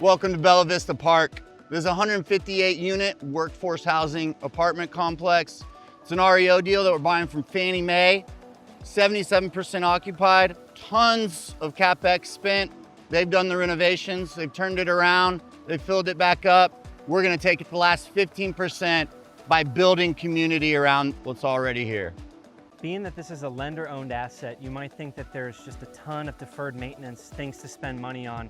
Welcome to Bella Vista Park. This is a 158 unit workforce housing apartment complex. It's an REO deal that we're buying from Fannie Mae. 77% occupied, tons of Capex spent. They've done the renovations, they've turned it around, they've filled it back up. We're gonna take it the last 15% by building community around what's already here. Being that this is a lender-owned asset, you might think that there's just a ton of deferred maintenance, things to spend money on,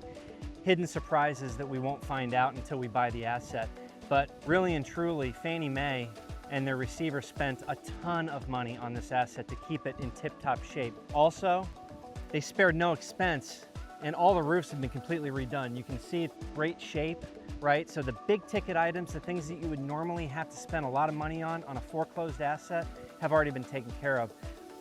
hidden surprises that we won't find out until we buy the asset. But really and truly, Fannie Mae and their receiver spent a ton of money on this asset to keep it in tip-top shape. Also, they spared no expense, and all the roofs have been completely redone. You can see great shape, right? So the big ticket items, the things that you would normally have to spend a lot of money on a foreclosed asset, have already been taken care of,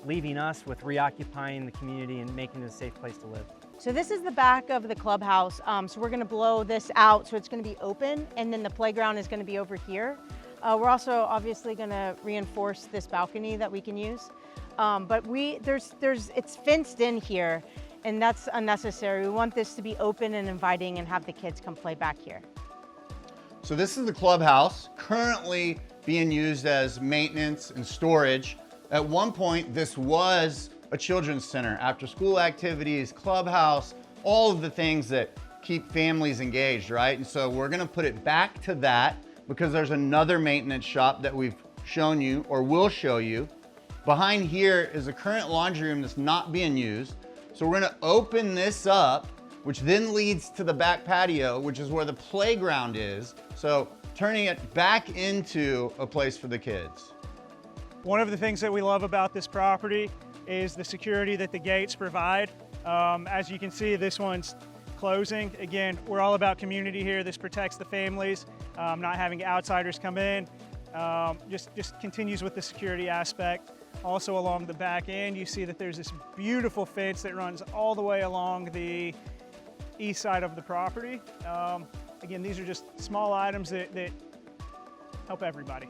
leaving us with reoccupying the community and making it a safe place to live. So this is the back of the clubhouse. So we're gonna blow this out so it's gonna be open, and then the playground is gonna be over here. We're also obviously gonna reinforce this balcony that we can use. But it's fenced in here, and that's unnecessary. We want this to be open and inviting and have the kids come play back here. So this is the clubhouse, currently being used as maintenance and storage. At one point, this was a children's center, after school activities, clubhouse, all of the things that keep families engaged, right? And so we're gonna put it back to that because there's another maintenance shop that we've shown you or will show you. Behind here is a current laundry room that's not being used. So we're gonna open this up, which then leads to the back patio, which is where the playground is. So turning it back into a place for the kids. One of the things that we love about this property is the security that the gates provide. As you can see, this one's closing. Again, we're all about community here. This protects the families, not having outsiders come in. Just continues with the security aspect. Also along the back end, you see that there's this beautiful fence that runs all the way along the east side of the property. Again, these are just small items that help everybody.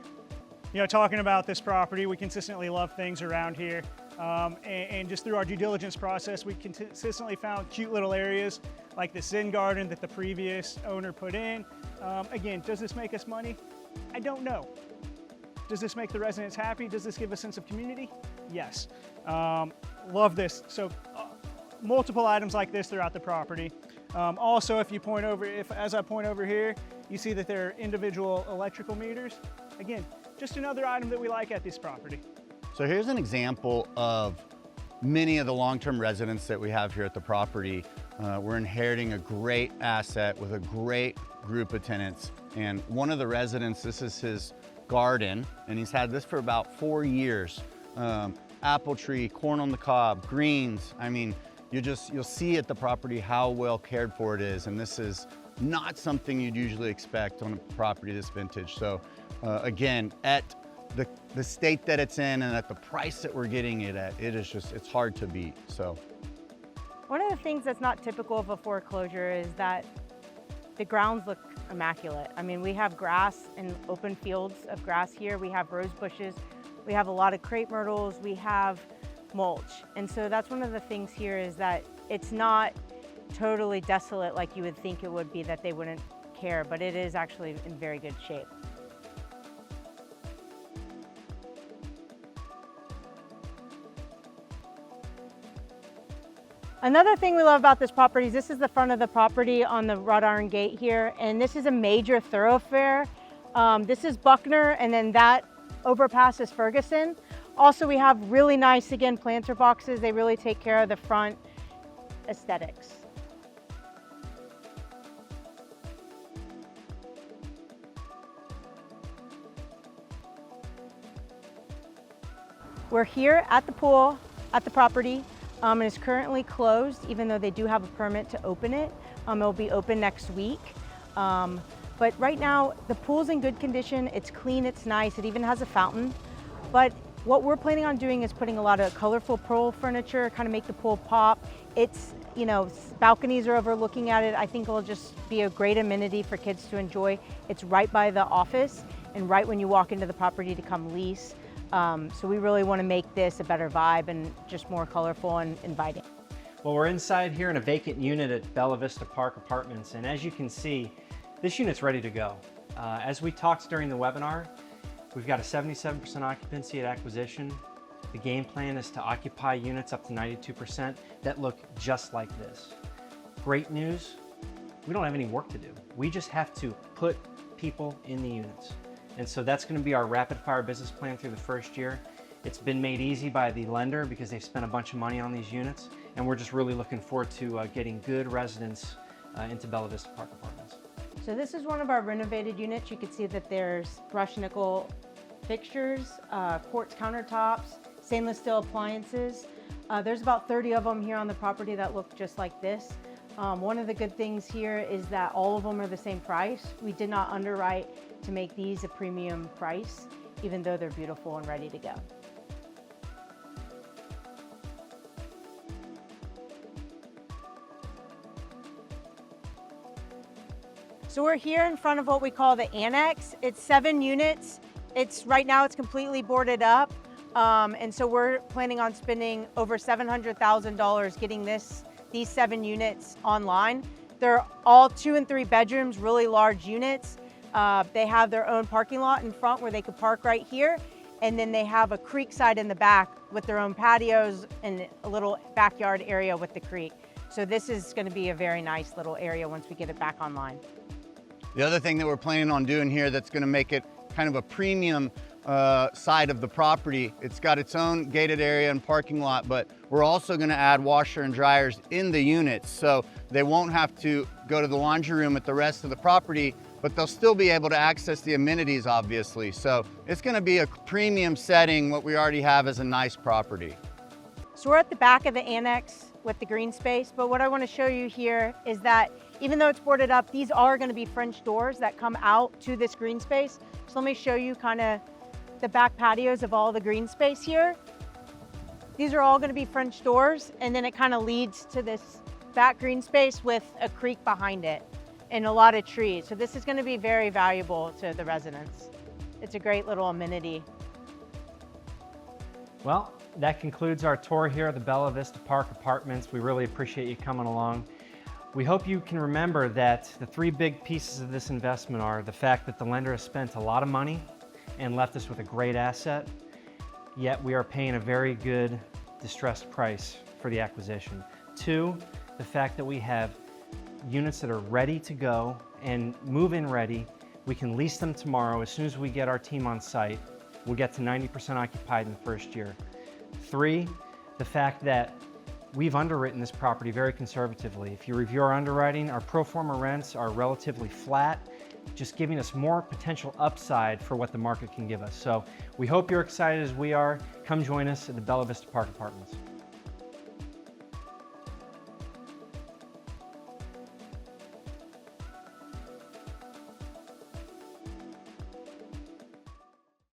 You know, talking about this property, we consistently love things around here. And just through our due diligence process, we consistently found cute little areas like the Zen garden that the previous owner put in. Again, does this make us money? I don't know. Does this make the residents happy? Does this give a sense of community? Yes. Love this. So multiple items like this throughout the property. Also, as I point over here, you see that there are individual electrical meters. Again, just another item that we like at this property. So here's an example of many of the long-term residents that we have here at the property. We're inheriting a great asset with a great group of tenants. And one of the residents, this is his garden, and he's had this for about 4 years. Apple tree, corn on the cob, greens. I mean, you'll see at the property how well cared for it is. And this is not something you'd usually expect on a property this vintage. So again, at the state that it's in and at the price that we're getting it at, it's hard to beat, so. One of the things that's not typical of a foreclosure is that the grounds look immaculate. I mean, we have grass and open fields of grass here. We have rose bushes. We have a lot of crepe myrtles. We have mulch. And so that's one of the things here is that it's not totally desolate like you would think it would be, that they wouldn't care, but it is actually in very good shape. Another thing we love about this property is this is the front of the property on the wrought iron gate here, and this is a major thoroughfare. This is Buckner, and then that overpass is Ferguson. Also, we have really nice, again, planter boxes. They really take care of the front aesthetics. We're here at the pool, at the property. It is currently closed, even though they do have a permit to open it. It'll be open next week. But right now, the pool's in good condition. It's clean, it's nice. It even has a fountain. But what we're planning on doing is putting a lot of colorful pool furniture, kind of make the pool pop. It's, you know, balconies are overlooking at it. I think it'll just be a great amenity for kids to enjoy. It's right by the office and right when you walk into the property to come lease. So we really want to make this a better vibe and just more colorful and inviting. Well, we're inside here in a vacant unit at Bella Vista Park Apartments, and as you can see, this unit's ready to go. As we talked during the webinar, we've got a 77% occupancy at acquisition. The game plan is to occupy units up to 92% that look just like this. Great news, we don't have any work to do. We just have to put people in the units. And so that's going to be our rapid fire business plan through the first year. It's been made easy by the lender because they've spent a bunch of money on these units, and we're just really looking forward to getting good residents into Bella Vista Park Apartments. So this is one of our renovated units. You can see that there's brushed nickel fixtures, quartz countertops, stainless steel appliances. There's about 30 of them here on the property that look just like this. One of the good things here is that all of them are the same price. We did not underwrite to make these a premium price, even though they're beautiful and ready to go. So we're here in front of what we call the annex. It's 7 units. Right now it's completely boarded up. And so we're planning on spending over $700,000 getting these 7 units online. They're all 2 and 3 bedrooms, really large units. They have their own parking lot in front where they could park right here. And then they have a creek side in the back with their own patios and a little backyard area with the creek. So this is going to be a very nice little area once we get it back online. The other thing that we're planning on doing here that's going to make it kind of a premium side of the property, it's got its own gated area and parking lot, but we're also going to add washer and dryers in the units, so they won't have to go to the laundry room at the rest of the property, but they'll still be able to access the amenities, obviously. So it's going to be a premium setting. What we already have is a nice property. So we're at the back of the annex with the green space, but what I want to show you here is that even though it's boarded up, these are going to be French doors that come out to this green space. So let me show you kind of the back patios of all the green space here. These are all going to be French doors, and then it kind of leads to this back green space with a creek behind it and a lot of trees. So this is going to be very valuable to the residents. It's a great little amenity. Well, that concludes our tour here at the Bella Vista Park Apartments. We really appreciate you coming along. We hope you can remember that the 3 big pieces of this investment are the fact that the lender has spent a lot of money and left us with a great asset, yet we are paying a very good distressed price for the acquisition. 2, the fact that we have units that are ready to go and move-in ready. We can lease them tomorrow. As soon as we get our team on site, we'll get to 90% occupied in the first year. 3, the fact that we've underwritten this property very conservatively. If you review our underwriting, our pro forma rents are relatively flat, just giving us more potential upside for what the market can give us. So we hope you're excited as we are. Come join us at the Bella Vista Park Apartments.